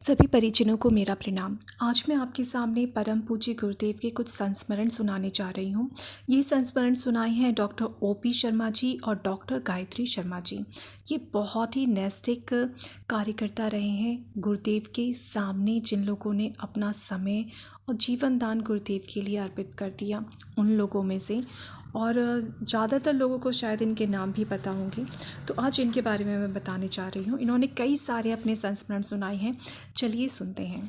सभी परिजनों को मेरा प्रणाम। आज मैं आपके सामने परम पूज्य गुरुदेव के कुछ संस्मरण सुनाने जा रही हूँ। ये संस्मरण सुनाए हैं डॉक्टर ओपी शर्मा जी और डॉक्टर गायत्री शर्मा जी। ये बहुत ही नैतिक कार्यकर्ता रहे हैं गुरुदेव के सामने, जिन लोगों ने अपना समय और जीवन दान गुरुदेव के लिए अर्पित कर दिया, उन लोगों में से। और ज़्यादातर लोगों को शायद इनके नाम भी पता होंगे, तो आज इनके बारे में मैं बताने जा रही हूँ। इन्होंने कई सारे अपने संस्मरण सुनाए हैं। चलिए सुनते हैं।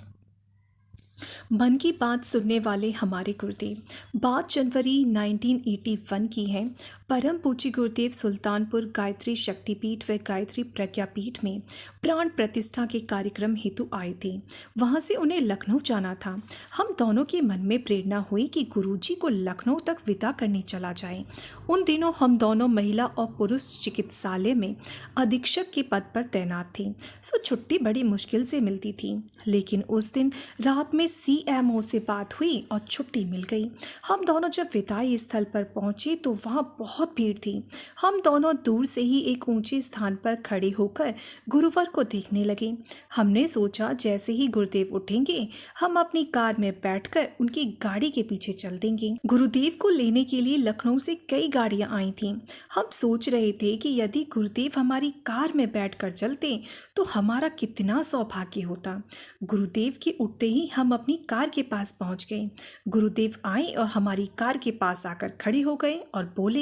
मन की बात सुनने वाले हमारे गुरुदेव। बात जनवरी 1981 की है। परम पूज्य गुरुदेव सुल्तानपुर गायत्री शक्तिपीठ व गायत्री प्रज्ञापीठ में प्राण प्रतिष्ठा के कार्यक्रम हेतु आए थे। वहां से उन्हें लखनऊ जाना था। हम दोनों के मन में प्रेरणा हुई कि गुरुजी को लखनऊ तक विदा करने चला जाए। उन दिनों हम दोनों महिला और पुरुष चिकित्सालय में अधीक्षक के पद पर तैनात थे, सो छुट्टी बड़ी मुश्किल से मिलती थी। लेकिन उस दिन रात में सीएमओ से बात हुई और छुट्टी मिल गई। हम दोनों जब विदाई स्थल पर पहुंचे तो वहां बहुत भीड़ थी। हम दोनों दूर से ही एक ऊंचे स्थान पर खड़े होकर गुरुवर को देखने लगे। हमने सोचा जैसे ही गुरुदेव उठेंगे हम अपनी कार में बैठकर उनकी गाड़ी के पीछे चल देंगे। गुरुदेव को लेने के लिए लखनऊ से कई गाड़ियां आई थीं। हम सोच रहे थे कि यदि गुरुदेव हमारी कार में बैठकर चलते तो हमारा कितना सौभाग्य होता। गुरुदेव के उठते ही हम अपनी कार के पास पहुंच गए। गुरुदेव आए और हमारी कार के पास आकर खड़े हो गए और बोले,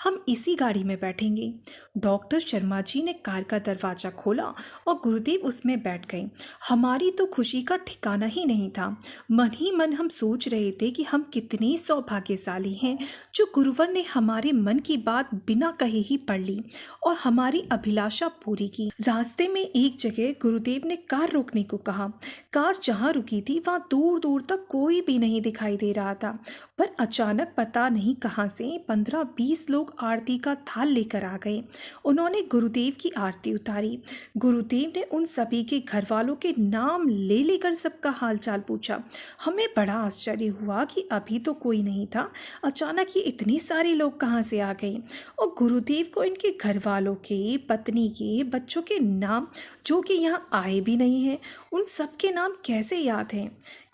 हम इसी गाड़ी में बैठेंगे। डॉक्टर शर्मा जी ने कार का दरवाजा खोला और गुरुदेव उसमें बैठ गए। हमारी तो खुशी का ठिकाना ही नहीं था। मन ही मन हम सोच रहे थे कि हम कितने सौभाग्यशाली हैं जो गुरुवर ने हमारे मन की बात बिना कहे ही पढ़ ली और हमारी अभिलाषा पूरी की। रास्ते में एक जगह गुरुदेव ने कार रोकने को कहा। कार जहाँ रुकी थी वहाँ दूर दूर तक कोई भी नहीं दिखाई दे रहा था, पर अचानक पता नहीं कहाँ से 15-20 लोग आरती का थाल लेकर आ गए। उन्होंने गुरुदेव की आरती उतारी। गुरुदेव ने उन सभी के घर वालों के नाम ले लेकर सबका हालचाल पूछा। हमें बड़ा आश्चर्य हुआ कि अभी तो कोई नहीं था, अचानक ये इतने सारे लोग कहाँ से आ गए। और गुरुदेव को इनके घर वालों के, पत्नी के, बच्चों के नाम जो कि यहाँ आए भी नहीं हैं, उन सब के नाम कैसे याद हैं।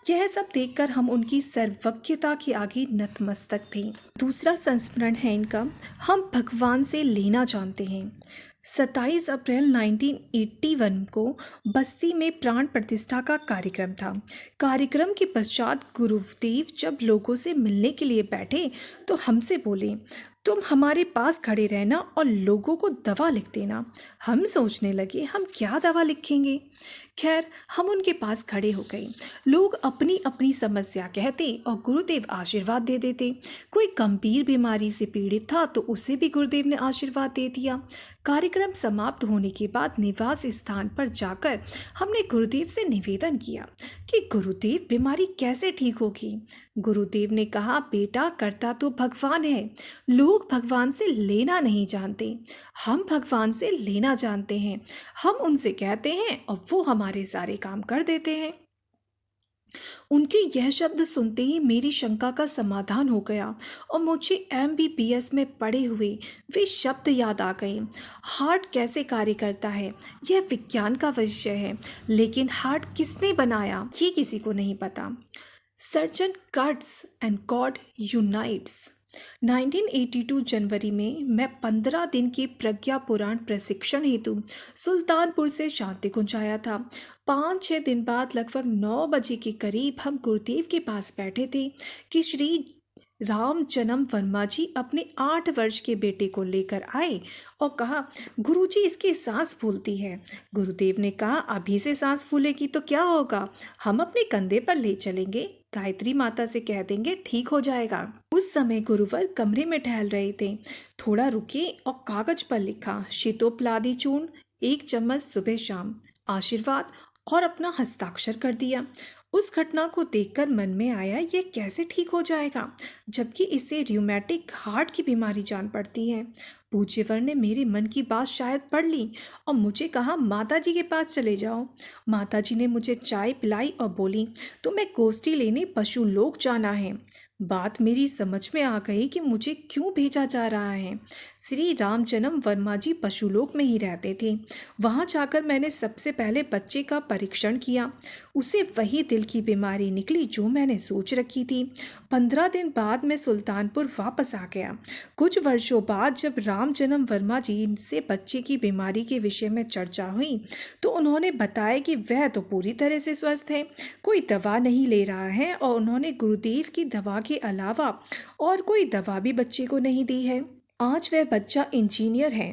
यह सब देखकर हम उनकी सर्वज्ञता के आगे नतमस्तक थे। दूसरा संस्मरण है इनका, हम भगवान से लेना जानते हैं। 27 अप्रैल 1981 को बस्ती में प्राण प्रतिष्ठा का कार्यक्रम था। कार्यक्रम के पश्चात गुरुदेव जब लोगों से मिलने के लिए बैठे तो हमसे बोले, तुम हमारे पास खड़े रहना और लोगों को दवा लिख देना। हम सोचने लगे हम क्या दवा लिखेंगे। खैर, हम उनके पास खड़े हो गए। लोग अपनी अपनी समस्या कहते और गुरुदेव आशीर्वाद दे देते। कोई गंभीर बीमारी से पीड़ित था तो उसे भी गुरुदेव ने आशीर्वाद दे दिया। कार्यक्रम समाप्त होने के बाद निवास स्थान पर जाकर हमने गुरुदेव से निवेदन किया कि गुरुदेव, बीमारी कैसे ठीक होगी। गुरुदेव ने कहा, बेटा, करता तो भगवान है, लोग भगवान से लेना नहीं जानते, हम भगवान से लेना जानते हैं। हम उनसे कहते हैं और वो हमारे सारे काम कर देते हैं। उनके यह शब्द सुनते ही मेरी शंका का समाधान हो गया और मुझे MBBS में पढ़े हुए वे शब्द याद आ गए। हार्ट कैसे कार्य करता है यह विज्ञान का विषय है, लेकिन हार्ट किसने बनाया ये किसी को नहीं पता। Surgeon cuts and God unites. 1982 जनवरी में मैं 15 दिन के प्रज्ञा पुराण प्रशिक्षण हेतु सुल्तानपुर से शांति कुंज आया था। 5-6 दिन बाद लगभग 9 बजे के करीब हम गुरुदेव के पास बैठे थे कि श्री राम जन्म वर्मा जी अपने 8 वर्ष के बेटे को लेकर आए और कहा, गुरुजी, इसकी सांस फूलती है। गुरुदेव ने कहा, अभी से सांस फूलेगी तो क्या होगा, हम अपने कंधे पर ले चलेंगे, गायत्री माता से कह देंगे, ठीक हो जाएगा। उस समय गुरुवर कमरे में टहल रहे थे। थोड़ा रुके और कागज पर लिखा, शीतोपलादी चूर्ण 1 चम्मच सुबह शाम, आशीर्वाद, और अपना हस्ताक्षर कर दिया। उस घटना को देखकर मन में आया, यह कैसे ठीक हो जाएगा, जबकि इससे रियूमेटिक हार्ट की बीमारी जान पड़ती है। पूज्यवर ने मेरे मन की बात शायद पढ़ ली और मुझे कहा, माताजी के पास चले जाओ। माताजी ने मुझे चाय पिलाई और बोली, तुम्हें गोष्ठी लेने पशु लोग जाना है। बात मेरी समझ में आ गई कि मुझे क्यों भेजा जा रहा है। श्री राम जन्म वर्मा जी पशुलोक में ही रहते थे। वहां जाकर मैंने सबसे पहले बच्चे का परीक्षण किया। उसे वही दिल की बीमारी निकली जो मैंने सोच रखी थी। 15 दिन बाद मैं सुल्तानपुर वापस आ गया। कुछ वर्षों बाद जब राम जन्म वर्मा जी से बच्चे की बीमारी के विषय में चर्चा हुई तो उन्होंने बताया कि वह तो पूरी तरह से स्वस्थ है, कोई दवा नहीं ले रहा है और उन्होंने गुरुदेव की दवा के अलावा और कोई दवा भी बच्चे को नहीं दी है। आज वह बच्चा इंजीनियर है।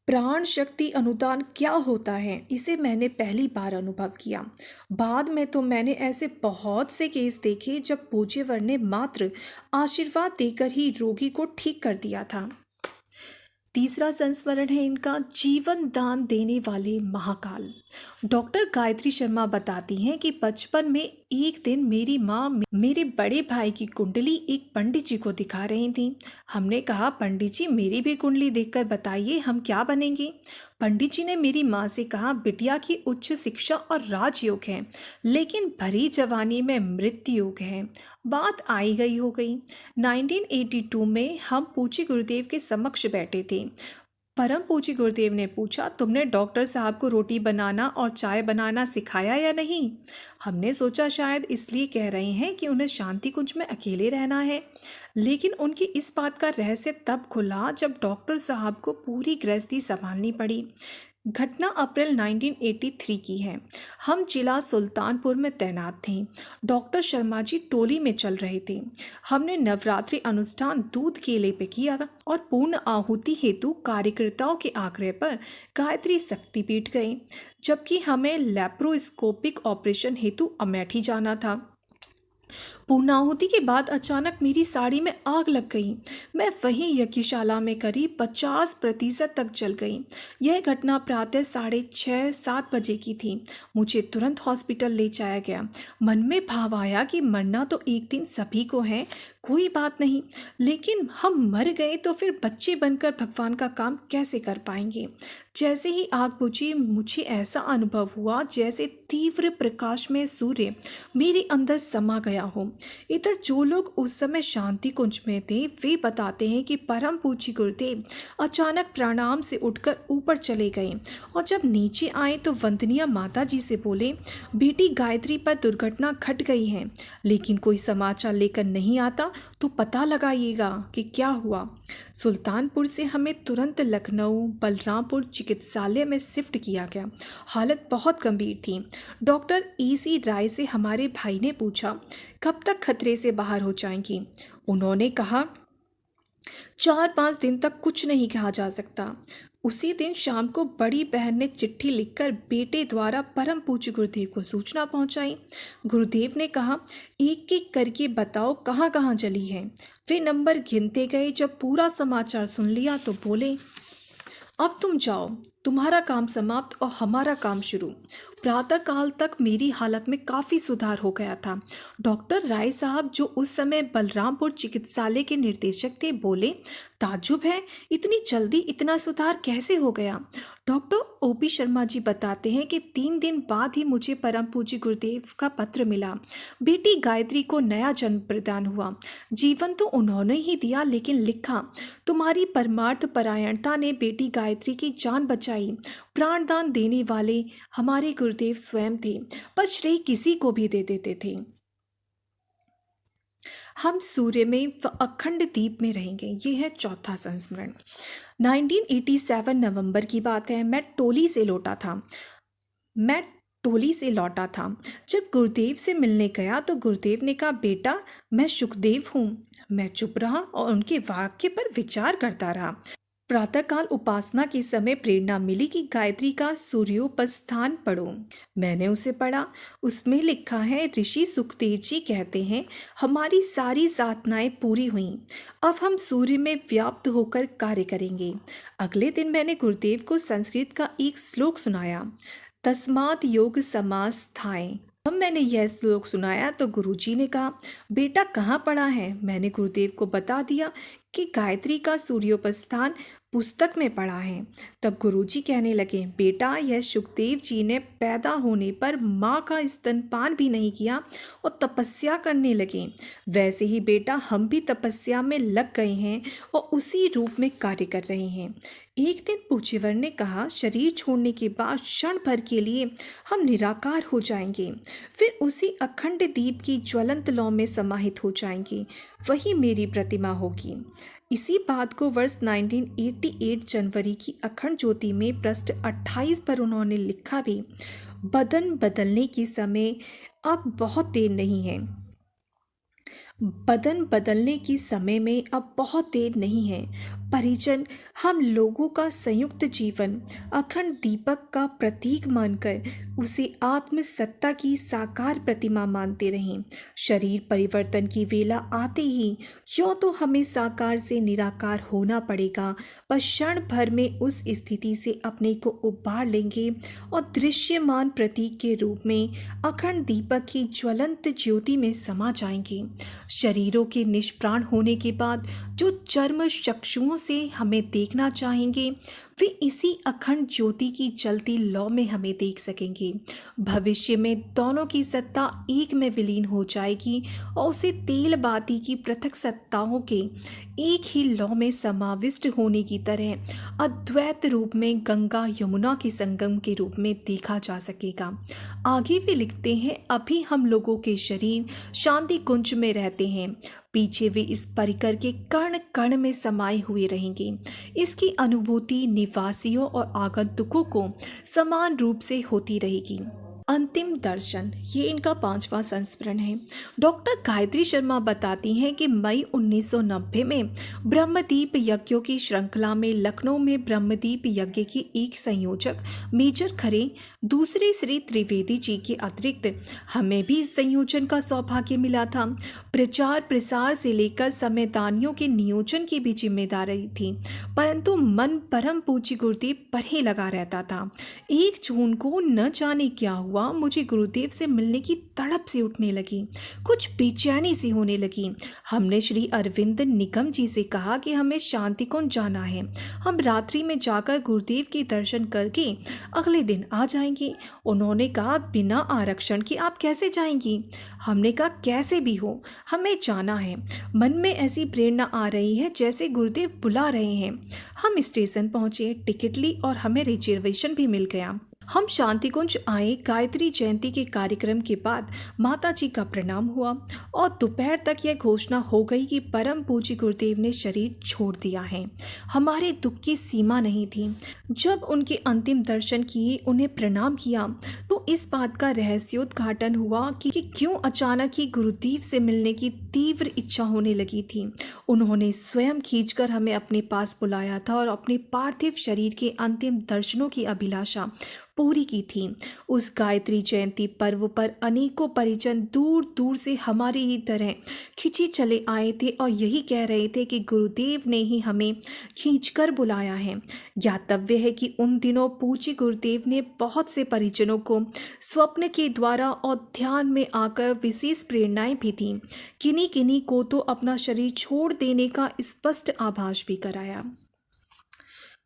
प्राण शक्ति अनुदान क्या होता है इसे मैंने पहली बार अनुभव किया। बाद में तो मैंने ऐसे बहुत से केस देखे जब पूज्यवर ने मात्र आशीर्वाद देकर ही रोगी को ठीक कर दिया था। तीसरा संस्मरण है इनका, जीवन दान देने वाले महाकाल। डॉक्टर गायत्री शर्मा बताती हैं कि बचपन में एक दिन मेरी माँ मेरे बड़े भाई की कुंडली एक पंडित जी को दिखा रही थी। हमने कहा, पंडित जी मेरी भी कुंडली देखकर बताइए हम क्या बनेंगे। पंडित जी ने मेरी माँ से कहा, बिटिया की उच्च शिक्षा और राजयोग है लेकिन भरी जवानी में मृत्यु योग है। बात आई गई हो गई। 1982 में हम पूज्य गुरुदेव के समक्ष बैठे थे। परम पूज्य गुरुदेव ने पूछा, तुमने डॉक्टर साहब को रोटी बनाना और चाय बनाना सिखाया या नहीं। हमने सोचा शायद इसलिए कह रहे हैं कि उन्हें शांति कुंज में अकेले रहना है, लेकिन उनकी इस बात का रहस्य तब खुला जब डॉक्टर साहब को पूरी गृहस्थी संभालनी पड़ी। घटना अप्रैल 1983 की है। हम जिला सुल्तानपुर में तैनात थे। डॉक्टर शर्मा जी टोली में चल रहे थे। हमने नवरात्रि अनुष्ठान दूध केले पे किया था और पूर्ण आहुति हेतु कार्यकर्ताओं के आग्रह पर गायत्री शक्तिपीठ गए, जबकि हमें लैप्रोस्कोपिक ऑपरेशन अमेठी अमेठी जाना था। पूर्णाहुति के बाद अचानक मेरी साड़ी में आग लग गई। मैं वहीं यज्ञशाला में करीब 50% तक जल गई। यह घटना प्रातः 6:30-7 बजे की थी। मुझे तुरंत हॉस्पिटल ले जाया गया। मन में भाव आया कि मरना तो एक दिन सभी को है, कोई बात नहीं, लेकिन हम मर गए तो फिर बच्चे बनकर भगवान का काम कैसे कर पाएंगे। जैसे ही आग बुझी मुझे ऐसा अनुभव हुआ जैसे तीव्र प्रकाश में सूर्य मेरे अंदर समा गया हो। इधर जो लोग उस समय शांति कुंज में थे वे बताते हैं कि परम पूज्य गुरुदेव अचानक प्रणाम से उठकर ऊपर चले गए और जब नीचे आए तो वंदनीय माता जी से बोले, बेटी गायत्री पर दुर्घटना घट गई है, लेकिन कोई समाचार लेकर नहीं आता तो पता लगाइएगा कि क्या हुआ। सुल्तानपुर से हमें तुरंत लखनऊ बलरामपुर चिकित्सालय में शिफ्ट किया गया। हालत बहुत गंभीर थी। डॉक्टर AC राय से हमारे भाई ने पूछा, कब तक खतरे से बाहर हो जाएंगी। उन्होंने कहा, 4-5 दिन तक कुछ नहीं कहा जा सकता। उसी दिन शाम को बड़ी बहन ने चिट्ठी लिखकर बेटे द्वारा परम पूज्य गुरुदेव को सूचना पहुंचाई। गुरुदेव ने कहा, एक एक करके बताओ कहाँ कहाँ जली है। वे नंबर गिनते गए। जब पूरा समाचार सुन लिया तो बोले, अब तुम जाओ, तुम्हारा काम समाप्त और हमारा काम शुरू। प्रातःकाल तक मेरी हालत में काफ़ी सुधार हो गया था। डॉक्टर राय साहब जो उस समय बलरामपुर चिकित्सालय के निर्देशक थे बोले, ताज्जुब है, इतनी जल्दी इतना सुधार कैसे हो गया। डॉक्टर OP शर्मा जी बताते हैं कि 3 दिन बाद ही मुझे परम पूज्य गुरुदेव का पत्र मिला। बेटी गायत्री को नया जन्म प्रदान हुआ। जीवन तो उन्होंने ही दिया, लेकिन लिखा, तुम्हारी परमार्थ परायणता ने बेटी गायत्री की जान बचाई। प्राणदान देने वाले हमारे गुरुदेव स्वयं थे, पर श्रेय किसी को भी दे देते थे। हम सूर्य में व अखंड दीप में रहेंगे। ये है चौथा संस्मरण। 1987 नवंबर की बात है। मैं टोली से लौटा था। जब गुरुदेव से मिलने गया तो गुरुदेव ने कहा, बेटा मैं सुखदेव हूँ। मैं चुप रहा और उनके वाक्य पर विचार करता रहा। प्रातःकाल उपासना के समय प्रेरणा मिली कि गायत्री का सूर्योपस्थान पढ़ो। मैंने उसे पढ़ा। उसमें लिखा है, ऋषि सुखदेव जी कहते हैं, हमारी सारी साधनाएं पूरी हुई, अब हम सूर्य में व्याप्त होकर कार्य करेंगे। अगले दिन मैंने गुरुदेव को संस्कृत का एक श्लोक सुनाया, तस्मात् योग समास्थाय। जब मैंने यह श्लोक सुनाया तो गुरुजी ने कहा, बेटा कहाँ पढ़ा है। मैंने गुरुदेव को बता दिया कि गायत्री का सूर्योपस्थान पुस्तक में पढ़ा है। तब गुरुजी कहने लगे, बेटा यह सुखदेव जी ने पैदा होने पर माँ का स्तनपान भी नहीं किया और तपस्या करने लगे। वैसे ही बेटा हम भी तपस्या में लग गए हैं और उसी रूप में कार्य कर रहे हैं। एक दिन पूज्यवर ने कहा, शरीर छोड़ने के बाद क्षण भर के लिए हम निराकार हो जाएंगे, फिर उसी अखंड दीप की ज्वलंत लौ में समाहित हो जाएंगे, वही मेरी प्रतिमा होगी। इसी बात को वर्ष 1988 जनवरी की अखंड ज्योति में पृष्ठ 28 पर उन्होंने लिखा भी, बदन बदलने के समय अब बहुत देर नहीं है। बदन बदलने की समय में अब बहुत देर नहीं है। परिजन हम लोगों का संयुक्त जीवन अखंड दीपक का प्रतीक मानकर उसे आत्म सत्ता की साकार प्रतिमा मानते रहें। शरीर परिवर्तन की वेला आते ही यूँ तो हमें साकार से निराकार होना पड़ेगा, पर क्षण भर में उस स्थिति से अपने को उबार लेंगे और दृश्यमान प्रतीक के रूप में अखंड दीपक की ज्वलंत ज्योति में समा जाएंगे। शरीरों के निष्प्राण होने के बाद जो चर्म चक्षुओं से हमें देखना चाहेंगे, वे इसी अखंड ज्योति की जलती लौ में हमें देख सकेंगे। भविष्य में दोनों की सत्ता एक में विलीन हो जाएगी और उसे तेल बाती की पृथक सत्ताओं के एक ही लौ में समाविष्ट होने की तरह अद्वैत रूप में गंगा यमुना के संगम के रूप में देखा जा सकेगा। आगे वे लिखते हैं, अभी हम लोगों के शरीर शांति कुंज में रहते हैं, पीछे वे इस परिकर के कण कण में समाये हुए रहेंगे। इसकी अनुभूति निवासियों और आगंतुकों को समान रूप से होती रहेगी। अंतिम दर्शन, ये इनका 5वां संस्मरण है। डॉक्टर गायत्री शर्मा बताती हैं कि मई 1990 में ब्रह्मदीप यज्ञों की श्रृंखला में लखनऊ में ब्रह्मदीप यज्ञ के एक संयोजक मेजर खरे, दूसरे श्री त्रिवेदी जी के अतिरिक्त हमें भी इस संयोजन का सौभाग्य मिला था। प्रचार प्रसार से लेकर समयदानियों के नियोजन की भी जिम्मेदारी थी, परंतु मन परम पूज्य गुरुदेव पर ही लगा रहता था। 1 जून को न जाने क्या हुआ, मुझे गुरुदेव से मिलने की तड़प सी उठने लगी, कुछ बेचैनी सी होने लगी। हमने श्री अरविंद निगम जी से कहा कि हमें शांति कुंज जाना है, हम रात्रि में जाकर गुरुदेव के दर्शन करके अगले दिन आ जाएंगे। उन्होंने कहा, बिना आरक्षण के आप कैसे जाएंगी? हमने कहा, कैसे भी हो हमें जाना है। मन में ऐसी प्रेरणा आ रही है जैसे गुरुदेव बुला रहे हैं। हम स्टेशन पहुंचे, टिकट ली और हमें रिजर्वेशन भी मिल गया। हम शांति कुंज आए। गायत्री जयंती के कार्यक्रम के बाद माता जी का प्रणाम हुआ और दोपहर तक यह घोषणा हो गई कि परम पूज्य गुरुदेव ने शरीर छोड़ दिया है। हमारे दुख की सीमा नहीं थी। जब उनके अंतिम दर्शन किए, उन्हें प्रणाम किया, तो इस बात का रहस्योद्घाटन हुआ कि क्यों अचानक ही गुरुदेव से मिलने की तीव्र इच्छा होने लगी थी। उन्होंने स्वयं खींचकर हमें अपने पास बुलाया था और अपने पार्थिव शरीर के अंतिम दर्शनों की अभिलाषा पूरी की थी। उस गायत्री जयंती पर्व पर अनेकों परिजन दूर दूर से हमारी ही तरह खिंचे चले आए थे और यही कह रहे थे कि गुरुदेव ने ही हमें खींचकर बुलाया है। ज्ञातव्य है कि उन दिनों पूज्य गुरुदेव ने बहुत से परिजनों को स्वप्न के द्वारा और ध्यान में आकर विशेष प्रेरणाएं भी थीं। किन्हीं किन्हीं को तो अपना शरीर छोड़ देने का स्पष्ट आभास भी कराया।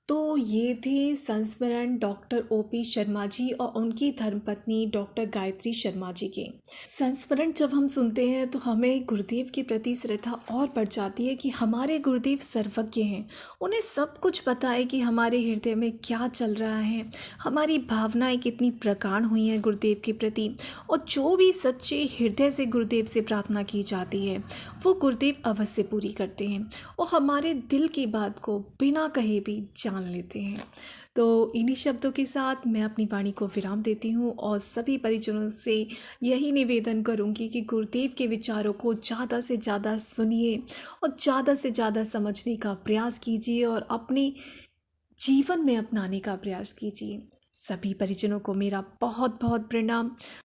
तो ये थे संस्मरण डॉक्टर ओपी शर्मा जी और उनकी धर्मपत्नी डॉक्टर गायत्री शर्मा जी के। संस्मरण जब हम सुनते हैं तो हमें गुरुदेव के प्रति श्रद्धा और बढ़ जाती है कि हमारे गुरुदेव सर्वज्ञ हैं। उन्हें सब कुछ पता है कि हमारे हृदय में क्या चल रहा है, हमारी भावनाएं कितनी प्रगाढ़ हुई हैं गुरुदेव के प्रति, और जो भी सच्चे हृदय से गुरुदेव से प्रार्थना की जाती है वो गुरुदेव अवश्य पूरी करते हैं और हमारे दिल की बात को बिना कहे भी जान लेते हैं। तो इन्हीं शब्दों के साथ मैं अपनी वाणी को विराम देती हूँ और सभी परिजनों से यही निवेदन करूँगी कि गुरुदेव के विचारों को ज़्यादा से ज़्यादा सुनिए और ज़्यादा से ज़्यादा समझने का प्रयास कीजिए और अपने जीवन में अपनाने का प्रयास कीजिए। सभी परिजनों को मेरा बहुत बहुत प्रणाम।